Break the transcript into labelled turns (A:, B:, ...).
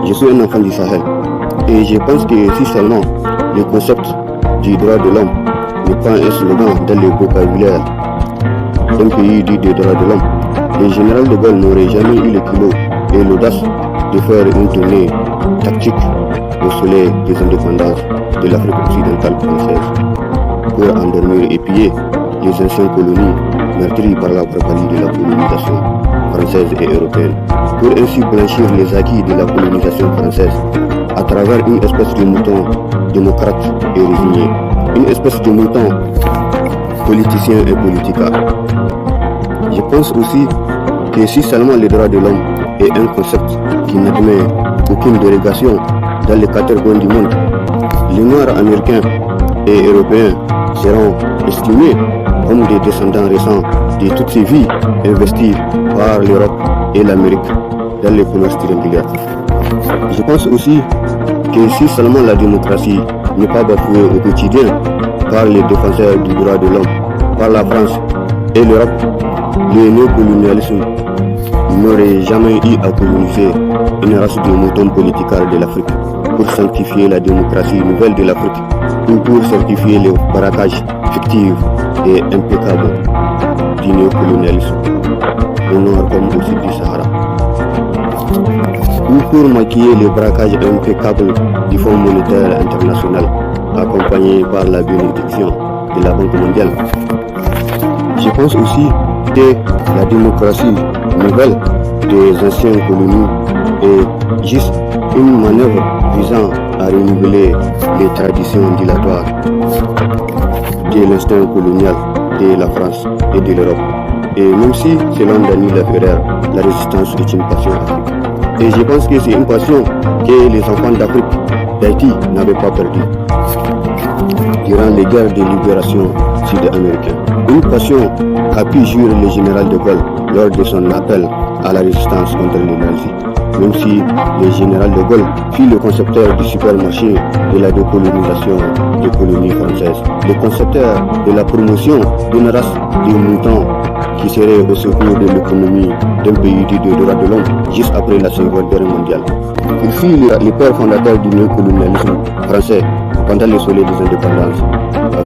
A: Je suis un enfant du Sahel et je pense que si seulement le concept du droit de l'homme n'est pas un slogan dans le vocabulaire d'un pays dit des droits de l'homme, le général de Gaulle n'aurait jamais eu le culot et l'audace de faire une tournée tactique au soleil des indépendances de l'Afrique occidentale française pour endormir et piller les anciennes colonies meurtries par la barbarie de la colonisation française et européenne, pour ainsi blanchir les acquis de la colonisation française à travers une espèce de mouton démocrate et résigné, une espèce de mouton politicien et politica. Je pense aussi que si seulement le droit de l'homme est un concept qui n'admet aucune dérogation dans les 4 coins du monde, les Noirs américains et européens seront estimés comme des descendants récents de toutes ces vies investies par l'Europe et l'Amérique dans les commerces triangulaires. Je pense aussi que si seulement la démocratie n'est pas bafouée au quotidien par les défenseurs du droit de l'homme, par la France et l'Europe, le néocolonialisme n'aurait jamais eu à coloniser une race de moutons politiques de l'Afrique pour sanctifier la démocratie nouvelle de l'Afrique ou pour certifier le braquage fictif et impeccable du néocolonialisme au nord comme au sud du Sahara, ou pour maquiller le braquage impeccable du Fonds monétaire international accompagné par la bénédiction de la Banque mondiale. Je pense aussi que la démocratie nouvelle des anciennes colonies est juste une manœuvre visant à renouveler les traditions dilatoires de l'instinct colonial de la France et de l'Europe. Et même si, selon Daniel Ferrer, la résistance est une passion africaine. Et je pense que c'est une passion que les enfants d'Afrique, d'Haïti, n'avaient pas perdue durant les guerres de libération sud-américaines. Une passion qu'a pu jurer le général de Gaulle lors de son appel à la résistance contre les nazis. Même si le général de Gaulle fut le concepteur du supermarché de la décolonisation des colonies françaises, le concepteur de la promotion d'une race de moutons qui serait au secours de l'économie d'un pays dit de droits de l'homme juste après la Seconde Guerre mondiale. Il fut le père fondateur du néocolonialisme français pendant le soleil des indépendances.